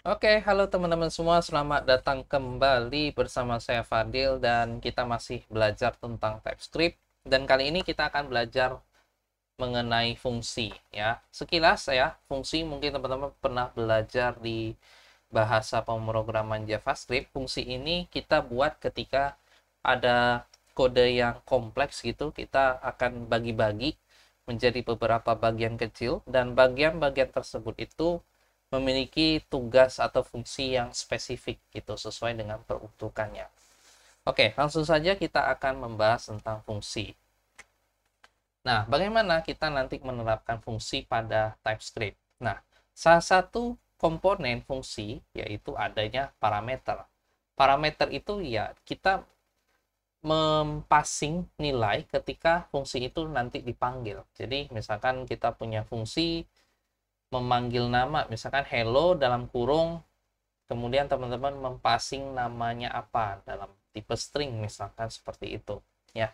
Oke, halo teman-teman semua, selamat datang kembali bersama saya Fadil dan kita masih belajar tentang TypeScript dan kali ini kita akan belajar mengenai fungsi ya. Sekilas ya, fungsi mungkin teman-teman pernah belajar di bahasa pemrograman JavaScript. Fungsi ini kita buat ketika ada kode yang kompleks gitu, kita akan bagi-bagi menjadi beberapa bagian kecil dan bagian-bagian tersebut itu memiliki tugas atau fungsi yang spesifik gitu sesuai dengan peruntukannya. Oke, langsung saja kita akan membahas tentang fungsi. Nah, bagaimana kita nanti menerapkan fungsi pada TypeScript? Nah, salah satu komponen fungsi yaitu adanya parameter. Parameter itu ya kita mempassing nilai ketika fungsi itu nanti dipanggil. Jadi, misalkan kita punya fungsi memanggil nama, misalkan hello dalam kurung, kemudian teman-teman mempassing namanya apa dalam tipe string misalkan seperti itu ya.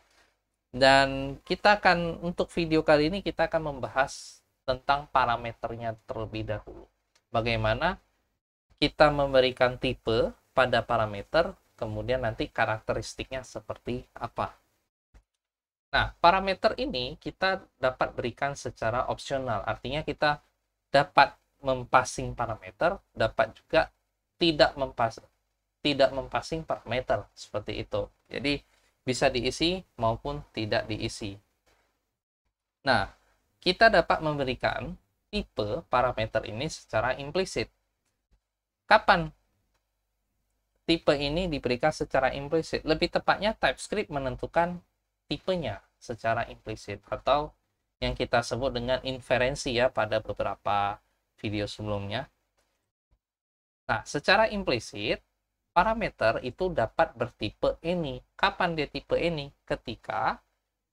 Dan kita akan untuk video kali ini kita akan membahas tentang parameternya terlebih dahulu. Bagaimana kita memberikan tipe pada parameter, kemudian nanti karakteristiknya seperti apa. Nah, parameter ini kita dapat berikan secara opsional. Artinya kita dapat mempassing parameter, dapat juga tidak mempassing parameter seperti itu. Jadi bisa diisi maupun tidak diisi. Nah, kita dapat memberikan tipe parameter ini secara implisit. Kapan tipe ini diberikan secara implisit? Lebih tepatnya TypeScript menentukan tipenya secara implisit atau yang kita sebut dengan inferensi ya pada beberapa video sebelumnya. Nah, secara implisit parameter itu dapat bertipe ini. Kapan dia tipe ini? Ketika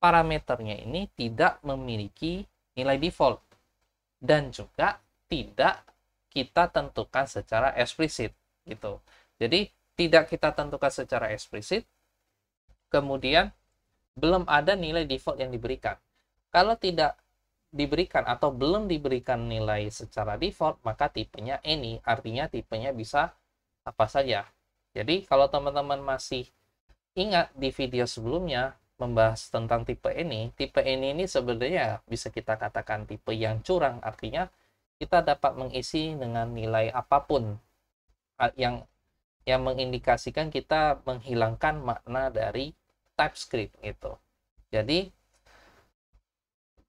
parameternya ini tidak memiliki nilai default dan juga tidak kita tentukan secara eksplisit gitu. Jadi tidak kita tentukan secara eksplisit, kemudian belum ada nilai default yang diberikan. Kalau tidak diberikan atau belum diberikan nilai secara default, maka tipenya any, artinya tipenya bisa apa saja. Jadi kalau teman-teman masih ingat di video sebelumnya membahas tentang tipe ini sebenarnya bisa kita katakan tipe yang curang, artinya kita dapat mengisi dengan nilai apapun yang mengindikasikan kita menghilangkan makna dari TypeScript gitu. Jadi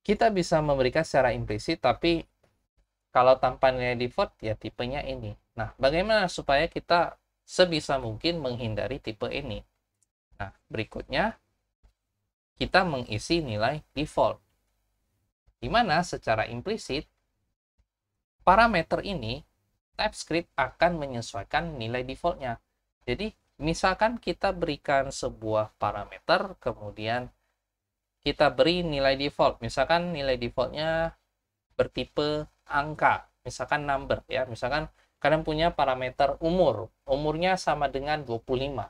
kita bisa memberikan secara implisit, tapi kalau tanpa nilai default ya tipenya ini. Nah, bagaimana supaya kita sebisa mungkin menghindari tipe ini? Nah, berikutnya kita mengisi nilai default. Di mana secara implisit parameter ini TypeScript akan menyesuaikan nilai defaultnya. Jadi, misalkan kita berikan sebuah parameter, kemudian kita beri nilai default. Misalkan nilai defaultnya bertipe angka, misalkan number ya. Misalkan kalian punya parameter umur. Umurnya sama dengan 25.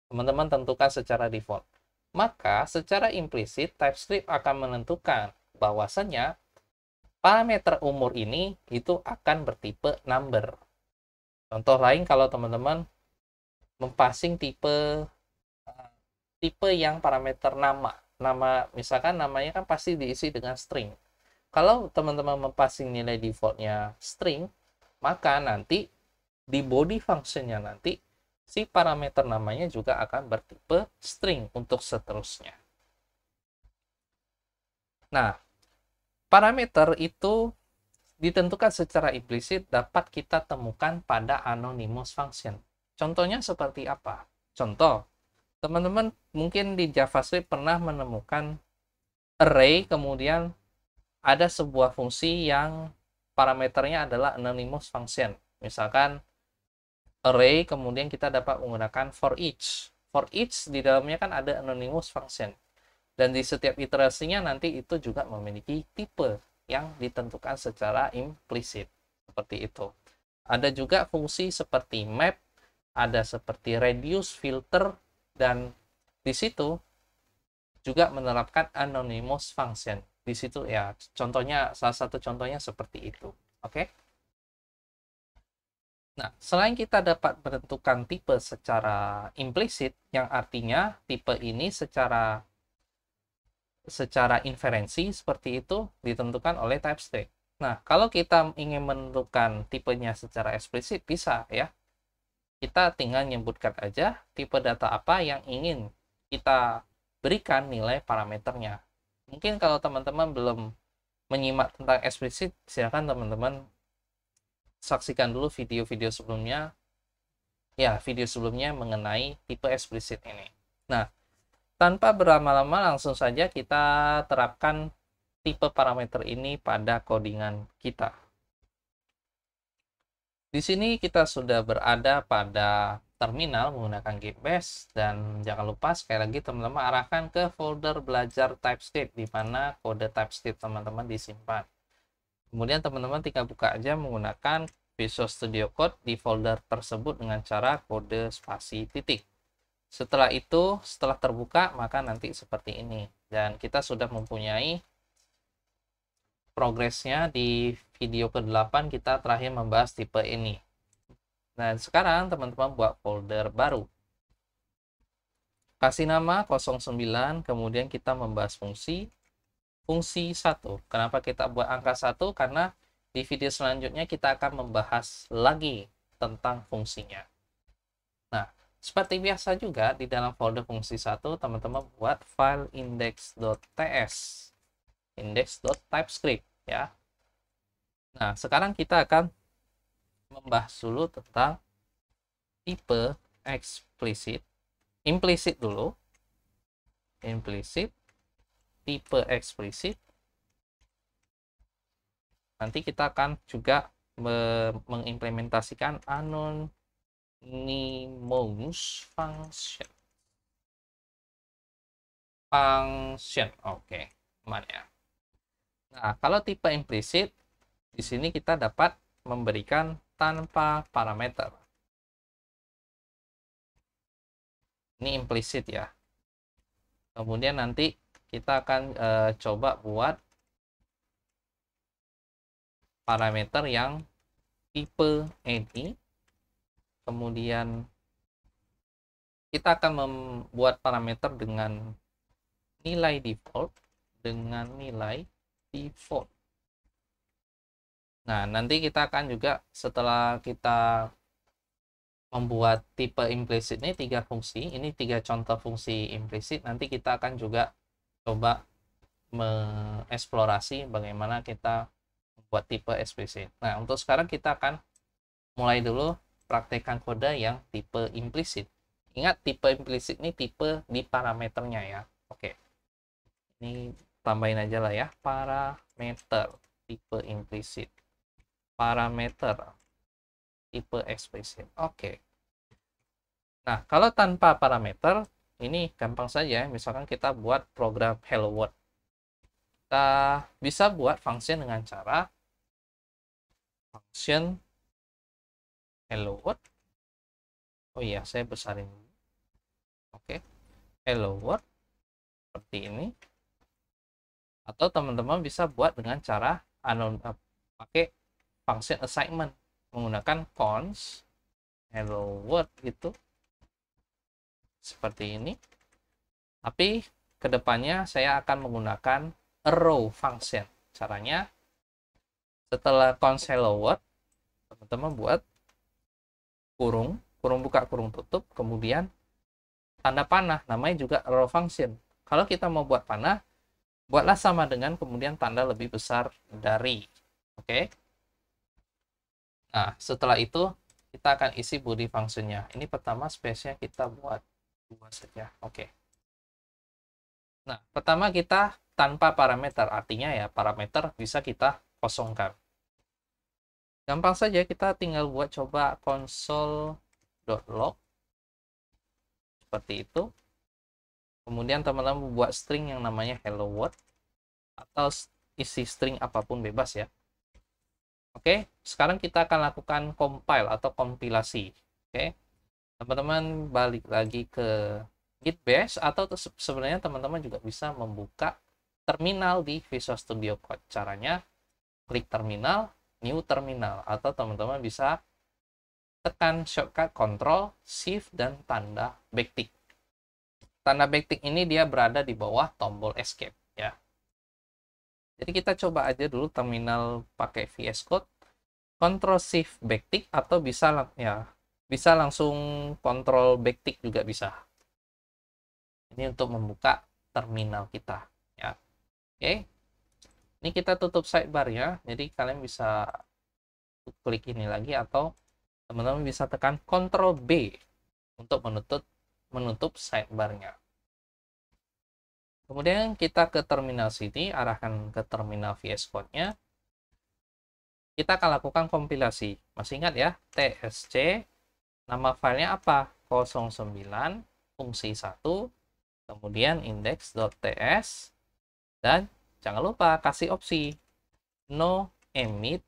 Teman-teman tentukan secara default. Maka secara implisit TypeScript akan menentukan bahwasannya parameter umur ini itu akan bertipe number. Contoh lain kalau teman-teman mempassing tipe yang parameter nama. Nama misalkan namanya kan pasti diisi dengan string. Kalau teman-teman mempassing nilai defaultnya string, maka nanti di body functionnya nanti si parameter namanya juga akan bertipe string untuk seterusnya. Nah, parameter itu ditentukan secara implisit dapat kita temukan pada anonymous function. Contohnya seperti apa? Contoh, teman-teman mungkin di JavaScript pernah menemukan array, kemudian ada sebuah fungsi yang parameternya adalah anonymous function. Misalkan array, kemudian kita dapat menggunakan for each. For each di dalamnya kan ada anonymous function. Dan di setiap iterasinya nanti itu juga memiliki tipe yang ditentukan secara implisit. Seperti itu. Ada juga fungsi seperti map, ada seperti reduce, filter, dan di situ juga menerapkan anonymous function. Di situ ya contohnya, salah satu contohnya seperti itu. Oke. Nah, selain kita dapat menentukan tipe secara implisit, yang artinya tipe ini secara inferensi seperti itu ditentukan oleh TypeScript. Nah, kalau kita ingin menentukan tipenya secara eksplisit, bisa ya. Kita tinggal menyebutkan aja tipe data apa yang ingin kita berikan nilai parameternya. Mungkin kalau teman-teman belum menyimak tentang eksplisit, silakan teman-teman saksikan dulu video-video sebelumnya, ya video sebelumnya mengenai tipe eksplisit ini. Nah, tanpa berlama-lama langsung saja kita terapkan tipe parameter ini pada codingan kita. Di sini kita sudah berada pada terminal menggunakan GitBash, dan jangan lupa sekali lagi teman-teman arahkan ke folder belajar TypeScript di mana kode TypeScript teman-teman disimpan. Kemudian teman-teman tinggal buka aja menggunakan Visual Studio Code di folder tersebut dengan cara kode spasi titik. Setelah itu, setelah terbuka, maka nanti seperti ini. Dan kita sudah mempunyai progresnya di video ke-8, kita terakhir membahas tipe ini. Dan sekarang teman-teman buat folder baru. Kasih nama 09, kemudian kita membahas fungsi 1. Kenapa kita buat angka 1? Karena di video selanjutnya kita akan membahas lagi tentang fungsinya. Nah, seperti biasa juga di dalam folder fungsi 1, teman-teman buat file index.ts, index.typescript ya. Nah, sekarang kita akan membahas dulu tentang tipe eksplisit. Implisit dulu. Implisit, tipe eksplisit. Nanti kita akan juga mengimplementasikan anonymous function. Oke, aman ya. Nah, kalau tipe implisit, di sini kita dapat memberikan tanpa parameter. Ini implisit ya. Kemudian nanti kita akan coba buat parameter yang tipe any. Kemudian kita akan membuat parameter dengan nilai default. Nah, nanti kita akan juga setelah kita membuat tipe implisit ini 3 fungsi, ini 3 contoh fungsi implisit, nanti kita akan juga coba mengeksplorasi bagaimana kita membuat tipe eksplisit. Nah, untuk sekarang kita akan mulai dulu praktekkan kode yang tipe implisit. Ingat, tipe implisit ini tipe di parameternya ya. Oke. Ini tambahin aja lah ya, parameter tipe implisit. Parameter tipe eksplisit. Oke. Nah, kalau tanpa parameter, ini gampang saja. Misalkan kita buat program Hello World. Kita bisa buat function dengan cara function Hello World. Oh iya, saya besarin. Oke. Hello World. Seperti ini. Atau teman-teman bisa buat dengan cara pakai function assignment menggunakan const hello world gitu, seperti ini. Tapi kedepannya saya akan menggunakan arrow function. Caranya, setelah const hello world, teman-teman buat kurung buka, kurung tutup, kemudian tanda panah, namanya juga arrow function. Kalau kita mau buat panah, buatlah sama dengan kemudian tanda lebih besar dari. Oke. Nah, setelah itu kita akan isi body function-nya. Ini pertama space-nya kita buat 2 saja. Oke. Nah, pertama kita tanpa parameter, artinya ya parameter bisa kita kosongkan. Gampang saja, kita tinggal buat coba console.log seperti itu. Kemudian teman-teman buat string yang namanya hello world atau isi string apapun bebas ya. Oke, sekarang kita akan lakukan compile atau kompilasi. Oke, teman-teman balik lagi ke GitBash, atau sebenarnya teman-teman juga bisa membuka terminal di Visual Studio Code. Caranya, klik terminal, new terminal, atau teman-teman bisa tekan shortcut Ctrl, Shift, dan tanda backtick. Tanda backtick ini dia berada di bawah tombol Escape ya. Jadi kita coba aja dulu terminal pakai VS Code, Ctrl Shift backtick, atau bisa langsung Ctrl backtick juga bisa. Ini untuk membuka terminal kita ya. Oke. Ini kita tutup sidebar ya. Jadi kalian bisa klik ini lagi, atau teman-teman bisa tekan Ctrl B untuk menutup sidebarnya. Kemudian kita ke terminal sini, arahkan ke terminal VS Code-nya. Kita akan lakukan kompilasi. Masih ingat ya, tsc, nama filenya apa? 09, fungsi 1, kemudian index.ts, dan jangan lupa kasih opsi no emit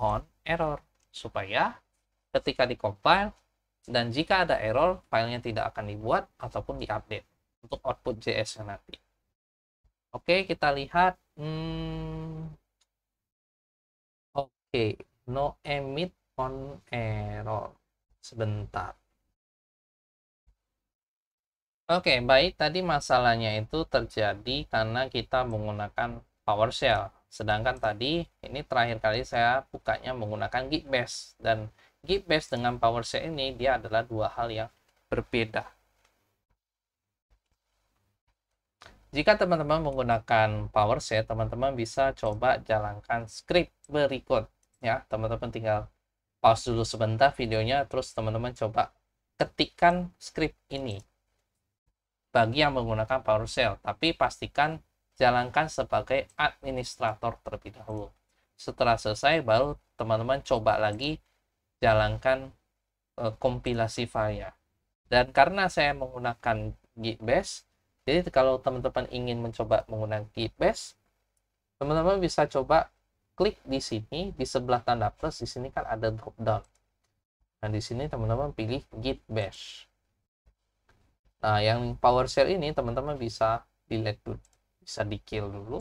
on error, supaya ketika dikompil dan jika ada error, filenya tidak akan dibuat ataupun diupdate untuk output JS-nya nanti. Oke, kita lihat. Oke, no emit on error. Sebentar. Oke, baik. Tadi masalahnya itu terjadi karena kita menggunakan PowerShell. Sedangkan tadi, ini terakhir kali saya bukanya menggunakan Git Bash. Dan Git Bash dengan PowerShell ini, dia adalah dua hal yang berbeda. Jika teman-teman menggunakan PowerShell, teman-teman bisa coba jalankan script berikut. Ya, teman-teman tinggal pause dulu sebentar videonya, terus teman-teman coba ketikkan script ini bagi yang menggunakan PowerShell, tapi pastikan jalankan sebagai administrator terlebih dahulu. Setelah selesai, baru teman-teman coba lagi jalankan kompilasi filenya. Dan karena saya menggunakan Git Bash, jadi kalau teman-teman ingin mencoba menggunakan Git Bash, teman-teman bisa coba klik di sini, di sebelah tanda plus, di sini kan ada drop down. Nah, di sini teman-teman pilih Git Bash. Nah, yang PowerShell ini teman-teman bisa delete dulu, bisa di-kill dulu.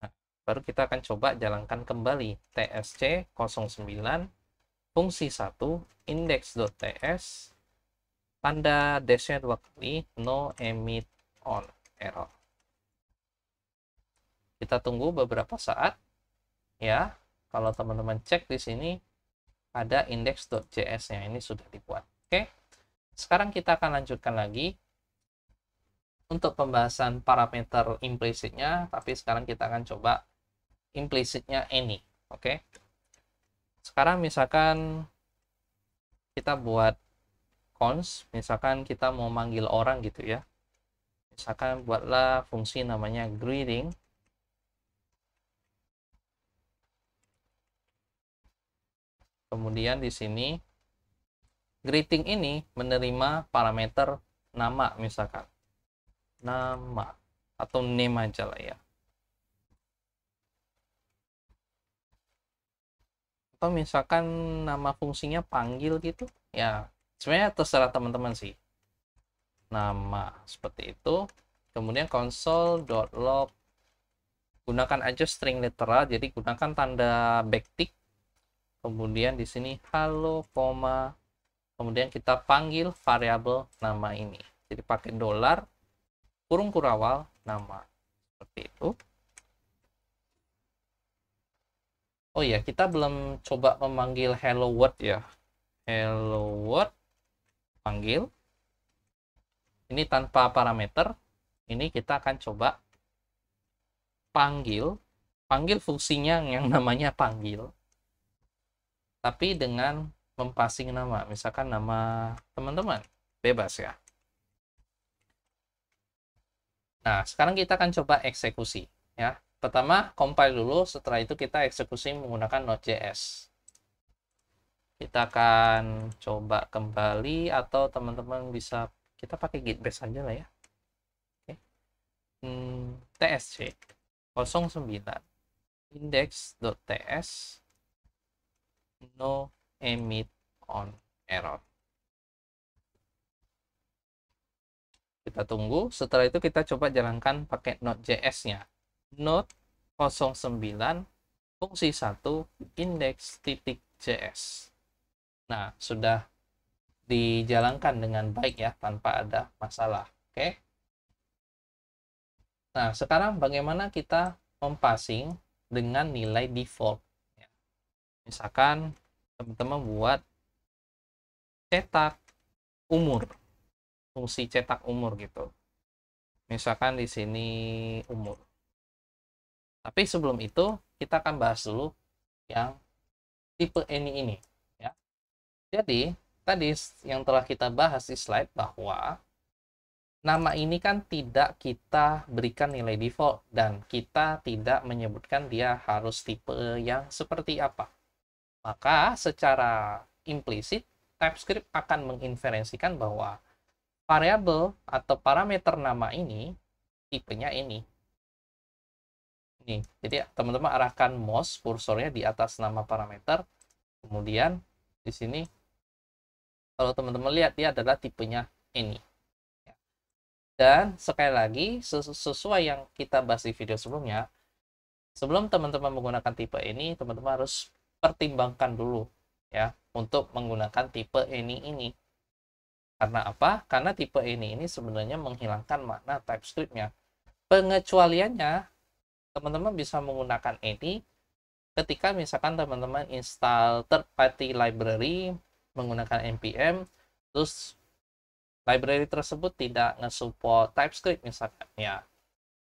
Nah, baru kita akan coba jalankan kembali tsc 09, fungsi 1, index.ts, tanda dash-nya 2 kali, no emit on error. Kita tunggu beberapa saat ya. Kalau teman-teman cek di sini ada index.js-nya, ini sudah dibuat. Oke. Sekarang kita akan lanjutkan lagi untuk pembahasan parameter implicitnya, tapi sekarang kita akan coba implicitnya any. Oke. Sekarang misalkan kita buat cons, misalkan kita mau manggil orang gitu ya. Misalkan buatlah fungsi namanya greeting. Kemudian di sini greeting ini menerima parameter nama, misalkan nama atau name aja lah ya. Atau misalkan nama fungsinya panggil gitu ya, sebenarnya terserah teman-teman sih. Nama seperti itu. Kemudian console.log, gunakan aja string literal, jadi gunakan tanda backtick. Kemudian di sini halo, kemudian kita panggil variabel nama ini. Jadi pakai dolar, kurung kurawal, nama. Seperti itu. Oh ya, kita belum coba memanggil hello world ya. Hello world, panggil. Ini tanpa parameter. Ini kita akan coba panggil fungsinya yang namanya panggil. Tapi dengan mempassing nama, misalkan nama teman-teman, bebas ya. Nah, sekarang kita akan coba eksekusi ya. Pertama, compile dulu, setelah itu kita eksekusi menggunakan Node.js. Kita akan coba kembali, atau teman-teman bisa, kita pakai Git Bash aja lah ya. Oke. tsc 09 index.ts no emit on error. Kita tunggu, setelah itu kita coba jalankan pakai Node.js-nya. Node 09 fungsi 1 index.js. Nah, sudah dijalankan dengan baik ya, tanpa ada masalah. Oke. Nah, sekarang bagaimana kita mempassing dengan nilai default? Misalkan teman-teman buat cetak umur, fungsi cetak umur gitu. Misalkan di sini umur. Tapi sebelum itu, kita akan bahas dulu yang tipe ini ya. Jadi, tadi yang telah kita bahas di slide bahwa nama ini kan tidak kita berikan nilai default dan kita tidak menyebutkan dia harus tipe yang seperti apa. Maka secara implisit TypeScript akan menginferensikan bahwa variabel atau parameter nama ini tipenya ini. Nih, jadi teman-teman arahkan mouse kursornya di atas nama parameter, kemudian di sini kalau teman-teman lihat dia adalah tipenya ini. Dan sekali lagi sesuai yang kita bahas di video sebelumnya, sebelum teman-teman menggunakan tipe ini, teman-teman harus pertimbangkan dulu ya untuk menggunakan tipe ini. Karena apa? Karena tipe ini sebenarnya menghilangkan makna TypeScript-nya. Pengecualiannya, teman-teman bisa menggunakan ini ketika misalkan teman-teman install third party library menggunakan npm, terus library tersebut tidak nge-support TypeScript misalkan ya.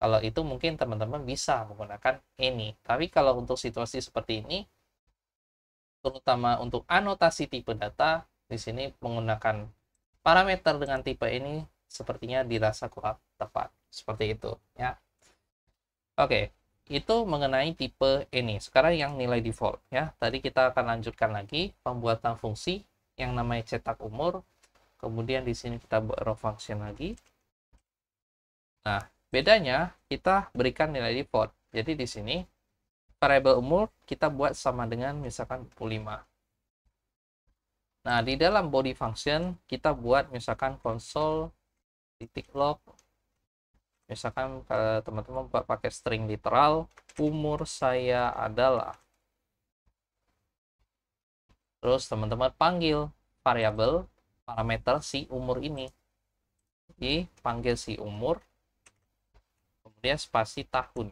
Kalau itu mungkin teman-teman bisa menggunakan ini. Tapi kalau untuk situasi seperti ini, terutama untuk anotasi tipe data, di sini menggunakan parameter dengan tipe ini sepertinya dirasa kurang tepat. Seperti itu ya. Oke, itu mengenai tipe ini. Sekarang yang nilai default ya. Tadi kita akan lanjutkan lagi pembuatan fungsi yang namanya cetak umur. Kemudian di sini kita buat raw function lagi. Nah, bedanya kita berikan nilai default. Jadi di sini variabel umur kita buat sama dengan misalkan 25. Nah, di dalam body function kita buat misalkan console.log. Misalkan teman-teman buat pakai string literal, umur saya adalah. Terus teman-teman panggil variabel parameter si umur ini. Jadi panggil si umur, kemudian spasi tahun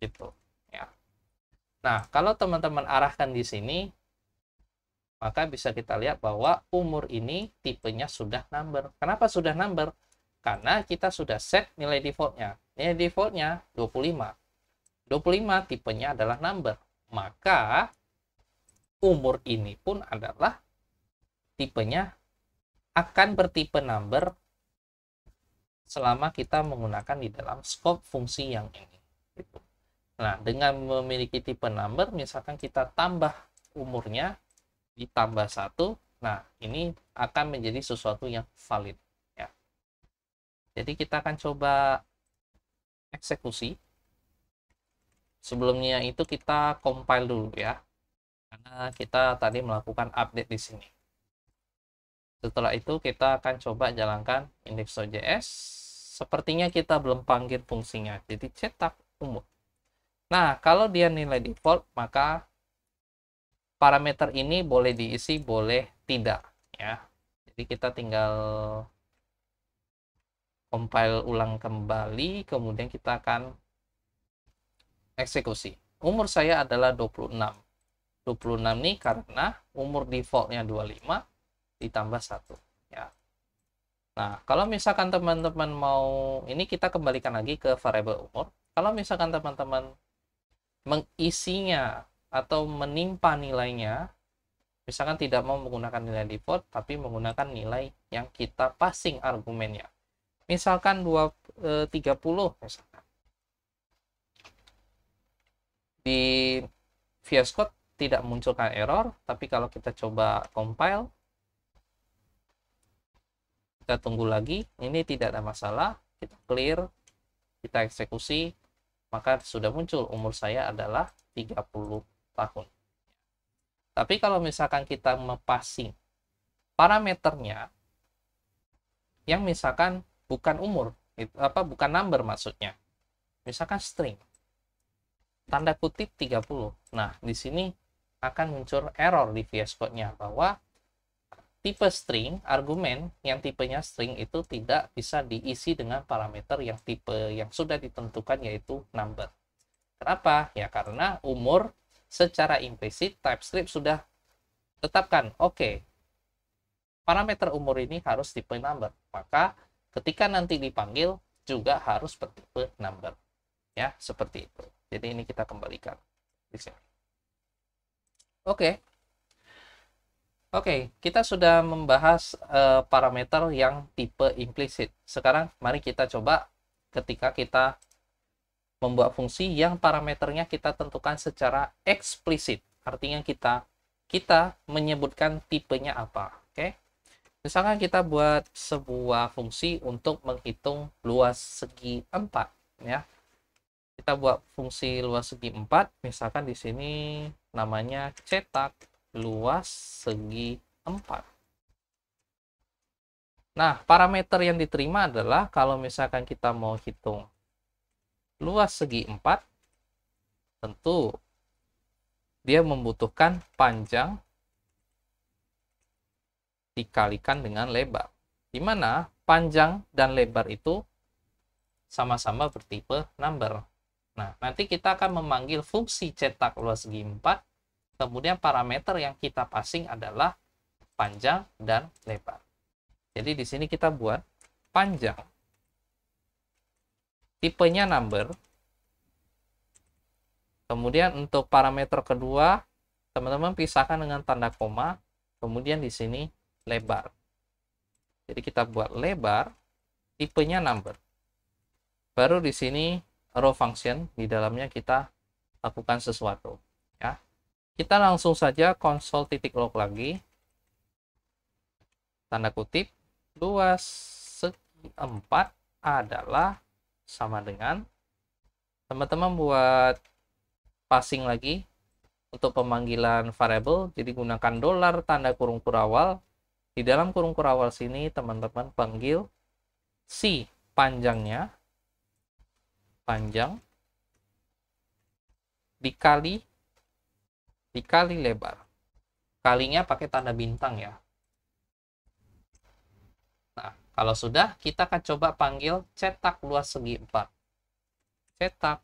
gitu ya. Nah, kalau teman-teman arahkan di sini, maka bisa kita lihat bahwa umur ini tipenya sudah number. Kenapa sudah number? Karena kita sudah set nilai defaultnya. Nilai defaultnya 25. 25 tipenya adalah number. Maka umur ini pun adalah tipenya akan bertipe number selama kita menggunakan di dalam scope fungsi yang ini. Nah, dengan memiliki tipe number, misalkan kita tambah umurnya ditambah 1, nah ini akan menjadi sesuatu yang valid ya. Jadi kita akan coba eksekusi. Sebelumnya itu kita compile dulu ya, karena kita tadi melakukan update di sini. Setelah itu kita akan coba jalankan index.js. Sepertinya kita belum panggil fungsinya, jadi cetak umur. Nah, kalau dia nilai default, maka parameter ini boleh diisi, boleh tidak ya. Jadi kita tinggal compile ulang kembali, kemudian kita akan eksekusi. Umur saya adalah 26. 26 nih karena umur defaultnya 25 ditambah 1 ya. Nah, kalau misalkan teman-teman mau, ini kita kembalikan lagi ke variabel umur. Kalau misalkan teman-teman mengisinya atau menimpa nilainya, misalkan tidak mau menggunakan nilai default tapi menggunakan nilai yang kita passing argumennya, misalkan 30 misalkan. Di VS Code tidak munculkan error, tapi kalau kita coba compile, kita tunggu lagi, ini tidak ada masalah, kita clear, kita eksekusi, maka sudah muncul umur saya adalah 30 tahun. Tapi kalau misalkan kita mepassing parameternya yang misalkan bukan umur, bukan number maksudnya, misalkan string, tanda kutip 30. Nah, di sini akan muncul error di VS Code-nya bahwa tipe string, argumen yang tipenya string itu tidak bisa diisi dengan parameter yang tipe yang sudah ditentukan, yaitu number. Kenapa? Ya karena umur secara implisit TypeScript sudah tetapkan, oke, parameter umur ini harus tipe number. Maka ketika nanti dipanggil juga harus bertipe number. Ya, seperti itu. Jadi ini kita kembalikan di sini. Oke. Oke, kita sudah membahas parameter yang tipe implisit. Sekarang mari kita coba ketika kita membuat fungsi yang parameternya kita tentukan secara eksplisit. Artinya kita menyebutkan tipenya apa. Oke. Misalkan kita buat sebuah fungsi untuk menghitung luas segi 4, ya. Kita buat fungsi luas segi 4, misalkan di sini namanya cetak luas segi 4. Nah, parameter yang diterima adalah kalau misalkan kita mau hitung luas segi 4, tentu dia membutuhkan panjang dikalikan dengan lebar. Di mana panjang dan lebar itu sama-sama bertipe number. Nah, nanti kita akan memanggil fungsi cetak luas segi 4, kemudian parameter yang kita passing adalah panjang dan lebar. Jadi di sini kita buat panjang, tipenya number, kemudian untuk parameter kedua, teman-teman pisahkan dengan tanda koma, kemudian di sini lebar. Jadi kita buat lebar, tipenya number. Baru di sini row function, di dalamnya kita lakukan sesuatu, ya. Kita langsung saja console.log lagi, tanda kutip, luas segi 4 adalah sama dengan, teman-teman buat passing lagi untuk pemanggilan variable, jadi gunakan dolar tanda kurung kurawal. Di dalam kurung kurawal sini teman-teman panggil si panjangnya, panjang dikali lebar. Kalinya pakai tanda bintang ya. Nah, kalau sudah, kita akan coba panggil cetak luas segi 4. Cetak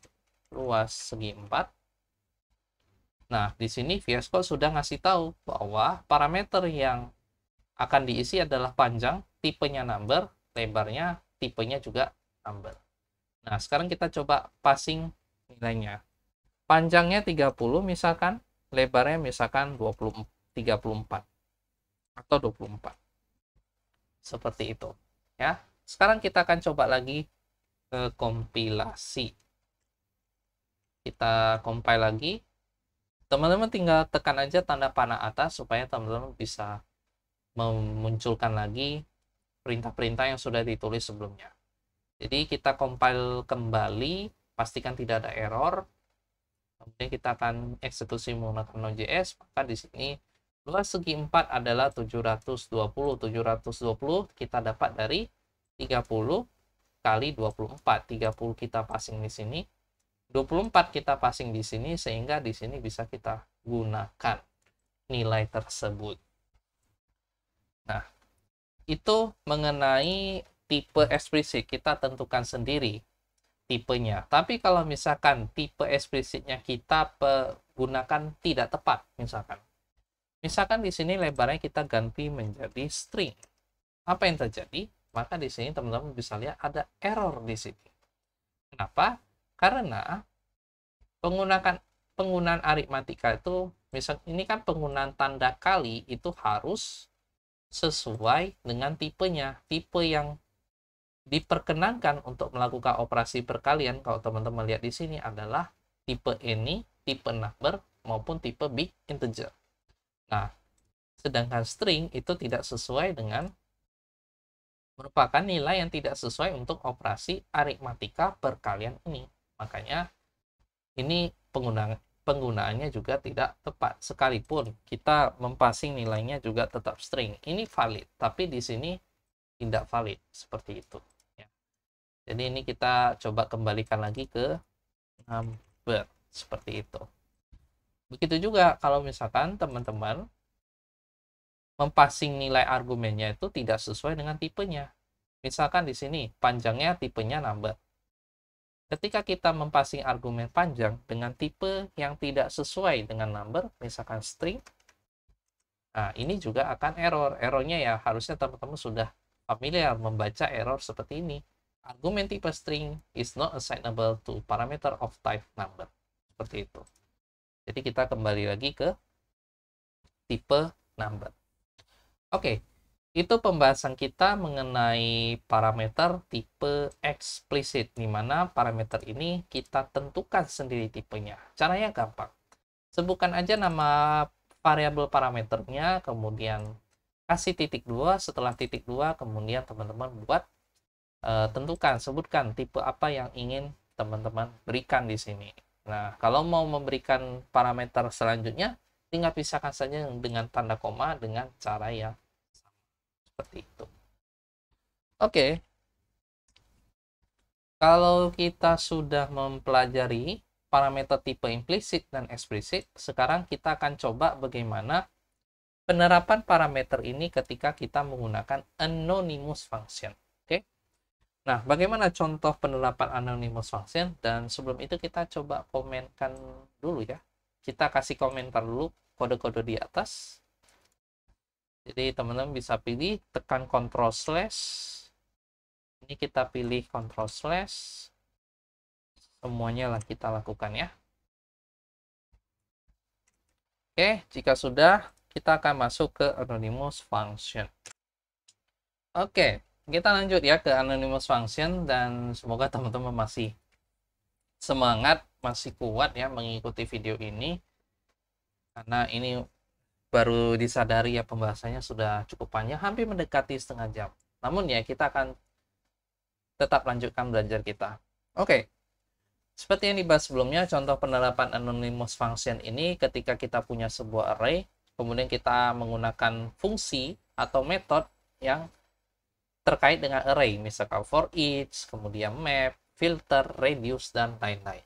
luas segi 4. Nah, di sini VS Code sudah ngasih tahu bahwa parameter yang akan diisi adalah panjang, tipenya number, lebarnya tipenya juga number. Nah, sekarang kita coba passing nilainya. Panjangnya 30 misalkan, lebarnya misalkan 34 atau 24. Seperti itu, ya. Sekarang kita akan coba lagi ke kompilasi. Kita compile lagi. Teman-teman tinggal tekan aja tanda panah atas supaya teman-teman bisa memunculkan lagi perintah-perintah yang sudah ditulis sebelumnya. Jadi kita compile kembali, pastikan tidak ada error. Kemudian kita akan eksekusi menggunakan Node.js, maka di sini luas segi 4 adalah 720. 720 kita dapat dari 30 kali 24. 30 kita passing di sini, 24 kita passing di sini, sehingga di sini bisa kita gunakan nilai tersebut. Nah, itu mengenai tipe eksplisit, kita tentukan sendiri tipenya. Tapi kalau misalkan tipe eksplisitnya kita gunakan tidak tepat, misalkan di sini lebarnya kita ganti menjadi string. Apa yang terjadi? Maka di sini teman-teman bisa lihat ada error di sini. Kenapa? Karena penggunaan aritmatika itu, misal ini kan penggunaan tanda kali itu harus sesuai dengan tipenya. Tipe yang diperkenankan untuk melakukan operasi perkalian, kalau teman-teman lihat di sini, adalah tipe any, tipe number, maupun tipe big integer. Nah, sedangkan string itu tidak sesuai dengan, merupakan nilai yang tidak sesuai untuk operasi aritmatika perkalian ini. Makanya ini penggunaannya juga tidak tepat. Sekalipun kita mempassing nilainya juga tetap string. Ini valid, tapi di sini tidak valid, seperti itu. Ya. Jadi ini kita coba kembalikan lagi ke number, seperti itu. Begitu juga kalau misalkan teman-teman mempassing nilai argumennya itu tidak sesuai dengan tipenya. Misalkan di sini panjangnya tipenya number. Ketika kita mempassing argumen panjang dengan tipe yang tidak sesuai dengan number, misalkan string, nah ini juga akan error. Errornya ya harusnya teman-teman sudah familiar membaca error seperti ini. Argumen tipe string is not assignable to parameter of type number. Seperti itu. Jadi kita kembali lagi ke tipe number. Oke, itu pembahasan kita mengenai parameter tipe eksplisit, di mana parameter ini kita tentukan sendiri tipenya. Caranya gampang. Sebutkan aja nama variabel parameternya, kemudian kasih titik 2, setelah titik 2, kemudian teman-teman buat sebutkan tipe apa yang ingin teman-teman berikan di sini. Nah, kalau mau memberikan parameter selanjutnya, tinggal pisahkan saja dengan tanda koma dengan cara yang sama. Seperti itu. Oke. Kalau kita sudah mempelajari parameter tipe implisit dan eksplisit, sekarang kita akan coba bagaimana penerapan parameter ini ketika kita menggunakan anonymous function. Oke. Nah, bagaimana contoh penerapan anonymous function? Dan sebelum itu kita coba komenkan dulu ya. Kita kasih komentar dulu kode-kode di atas. Jadi teman-teman bisa pilih, tekan Ctrl/. Ini kita pilih Ctrl/. Semuanya lah kita lakukan ya. Oke, jika sudah, kita akan masuk ke anonymous function. Oke, kita lanjut ya ke anonymous function, dan semoga teman-teman masih semangat, masih kuat ya mengikuti video ini, karena ini baru disadari ya pembahasannya sudah cukup panjang, hampir mendekati setengah jam. Namun ya kita akan tetap lanjutkan belajar kita. Oke, seperti yang dibahas sebelumnya, contoh penerapan anonymous function ini ketika kita punya sebuah array, kemudian kita menggunakan fungsi atau metode yang terkait dengan array, misalkan for each, kemudian map, filter, reduce, dan lain-lain.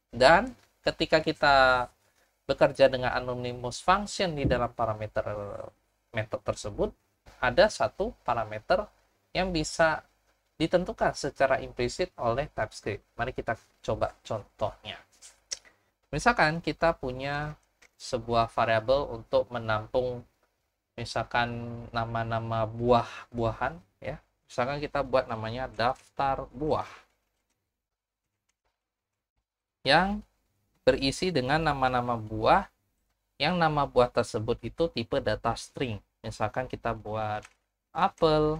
Dan ketika kita bekerja dengan anonymous function di dalam parameter metode tersebut, ada satu parameter yang bisa ditentukan secara implisit oleh TypeScript. Mari kita coba contohnya. Misalkan kita punya sebuah variabel untuk menampung misalkan nama-nama buah-buahan ya. Misalkan kita buat namanya daftar buah yang berisi dengan nama-nama buah, yang nama buah tersebut itu tipe data string. Misalkan kita buat apel,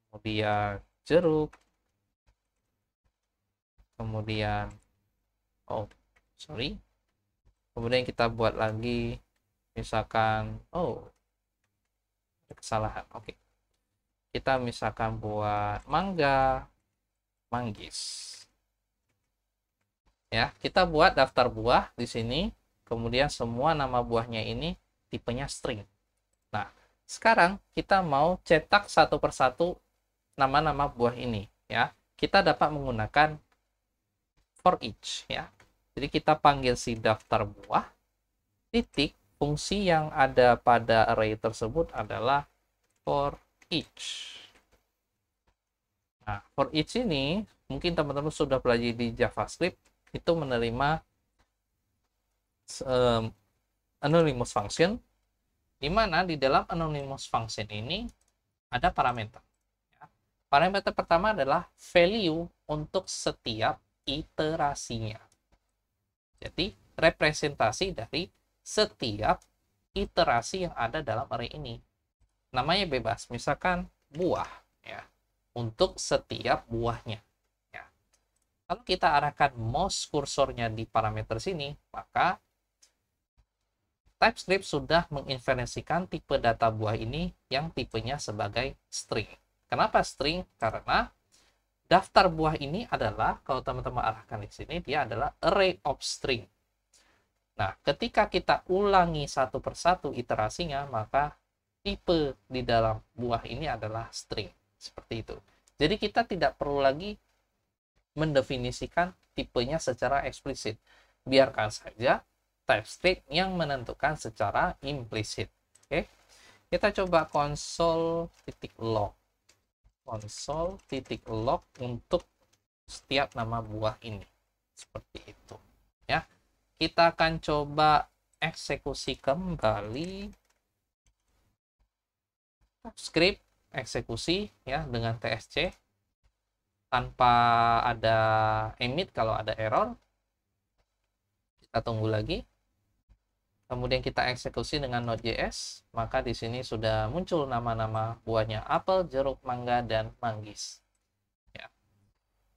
kemudian jeruk, kemudian kemudian kita buat lagi misalkan kesalahan. Oke. Kita misalkan buat mangga, manggis. Ya, kita buat daftar buah di sini, kemudian semua nama buahnya ini tipenya string. Nah, sekarang kita mau cetak satu persatu nama-nama buah ini, ya. Kita dapat menggunakan for each, ya. Jadi kita panggil si daftar buah, titik, fungsi yang ada pada array tersebut adalah for each. Nah, for each ini mungkin teman-teman sudah pelajari di JavaScript, itu menerima anonymous function, di mana di dalam anonymous function ini ada parameter. Ya. Parameter pertama adalah value untuk setiap iterasinya. Jadi representasi dari setiap iterasi yang ada dalam array ini. Namanya bebas, misalkan buah, ya, untuk setiap buahnya. Kalau kita arahkan mouse kursornya di parameter sini, maka TypeScript sudah menginferensikan tipe data buah ini yang tipenya sebagai string. Kenapa string? Karena daftar buah ini adalah, kalau teman-teman arahkan di sini, dia adalah array of string. Nah, ketika kita ulangi satu persatu iterasinya, maka tipe di dalam buah ini adalah string. Seperti itu. Jadi kita tidak perlu lagi mendefinisikan tipenya secara eksplisit. Biarkan saja TypeScript yang menentukan secara implisit. Oke. Kita coba console.log. Console.log untuk setiap nama buah ini. Seperti itu. Ya. Kita akan coba eksekusi kembali script eksekusi ya dengan TSC tanpa ada emit kalau ada error. Kita tunggu lagi. Kemudian kita eksekusi dengan Node.js, maka di sini sudah muncul nama-nama buahnya apel, jeruk, mangga, dan manggis. Ya.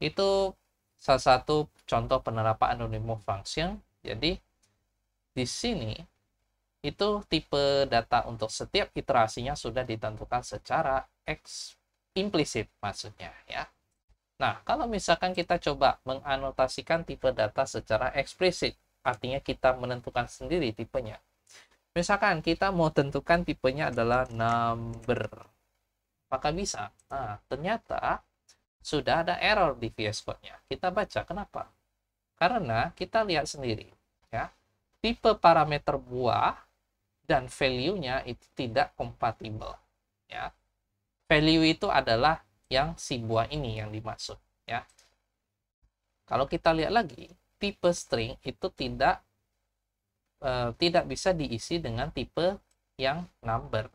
Itu salah satu contoh penerapan anonymous function. Jadi di sini itu tipe data untuk setiap iterasinya sudah ditentukan secara implisit maksudnya ya. Nah, kalau misalkan kita coba menganotasikan tipe data secara eksplisit, artinya kita menentukan sendiri tipenya. Misalkan kita mau tentukan tipenya adalah number, maka bisa. Nah, ternyata sudah ada error di VS Code-nya. Kita baca, kenapa? Karena kita lihat sendiri, ya, tipe parameter buah dan value-nya itu tidak kompatibel. Ya. Value itu adalah yang si buah ini yang dimaksud. Ya. Kalau kita lihat lagi, tipe string itu tidak bisa diisi dengan tipe yang number.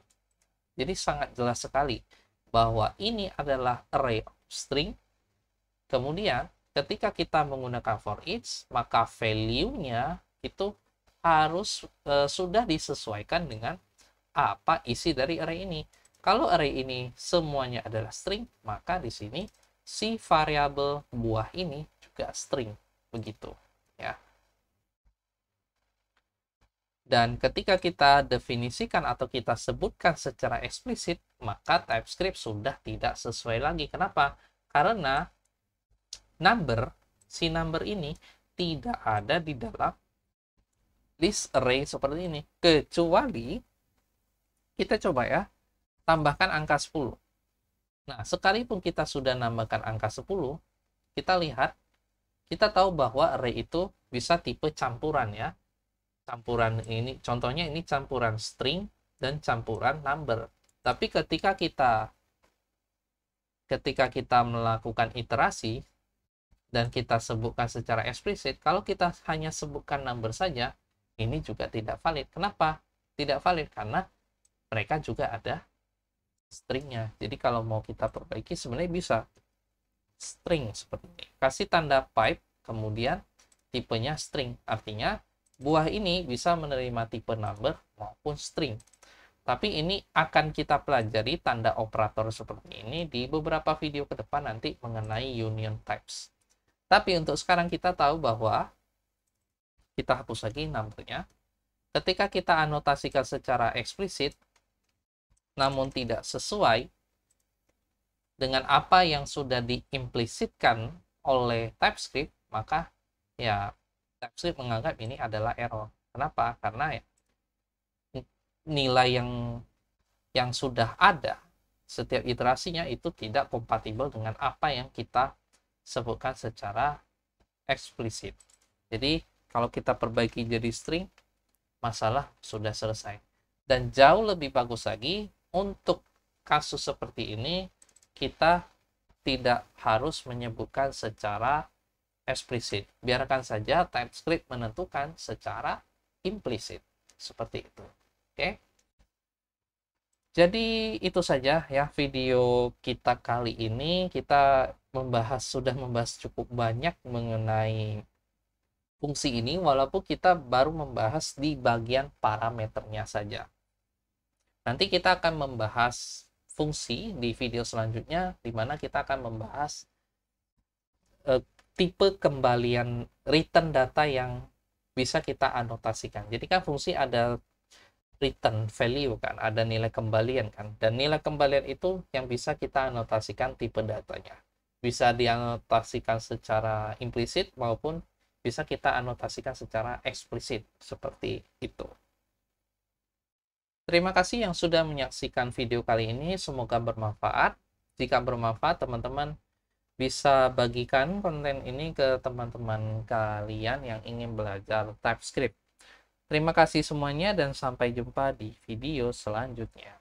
Jadi sangat jelas sekali bahwa ini adalah array of string. Kemudian ketika kita menggunakan for each, maka value-nya itu harus sudah disesuaikan dengan apa isi dari array ini. Kalau array ini semuanya adalah string, maka di sini si variabel buah ini juga string. Begitu ya. Dan ketika kita definisikan atau kita sebutkan secara eksplisit, maka TypeScript sudah tidak sesuai lagi. Kenapa? Karena si number ini tidak ada di dalam list array seperti ini. Kecuali kita coba ya, tambahkan angka 10. Nah, sekalipun kita sudah nambahkan angka 10, kita lihat, kita tahu bahwa array itu bisa tipe campuran ya. Campuran ini, contohnya ini campuran string dan campuran number. Tapi ketika kita melakukan iterasi dan kita sebutkan secara eksplisit, kalau kita hanya sebutkan number saja, ini juga tidak valid. Kenapa? Tidak valid karena mereka juga ada stringnya. Jadi kalau mau kita perbaiki sebenarnya bisa string seperti ini. Kasih tanda pipe, kemudian tipenya string. Artinya buah ini bisa menerima tipe number maupun string. Tapi ini akan kita pelajari tanda operator seperti ini di beberapa video ke depan nanti mengenai union types. Tapi untuk sekarang kita tahu bahwa kita hapus lagi numbernya. Ketika kita anotasikan secara eksplisit, namun tidak sesuai dengan apa yang sudah diimplisitkan oleh TypeScript, maka ya TypeScript menganggap ini adalah error. Kenapa? Karena ya, nilai yang sudah ada setiap iterasinya itu tidak kompatibel dengan apa yang kita sebutkan secara eksplisit. Jadi kalau kita perbaiki jadi string, masalah sudah selesai. Dan jauh lebih bagus lagi, untuk kasus seperti ini kita tidak harus menyebutkan secara eksplisit. Biarkan saja TypeScript menentukan secara implisit. Seperti itu. Oke. Jadi itu saja ya video kita kali ini. Kita sudah membahas cukup banyak mengenai fungsi ini, walaupun kita baru membahas di bagian parameternya saja. Nanti kita akan membahas fungsi di video selanjutnya, di mana kita akan membahas tipe kembalian return data yang bisa kita anotasikan. Jadi kan fungsi ada return value kan, ada nilai kembalian kan, dan nilai kembalian itu yang bisa kita anotasikan tipe datanya. Bisa dianotasikan secara implisit maupun bisa kita anotasikan secara eksplisit seperti itu. Terima kasih yang sudah menyaksikan video kali ini, semoga bermanfaat. Jika bermanfaat, teman-teman bisa bagikan konten ini ke teman-teman kalian yang ingin belajar TypeScript. Terima kasih semuanya dan sampai jumpa di video selanjutnya.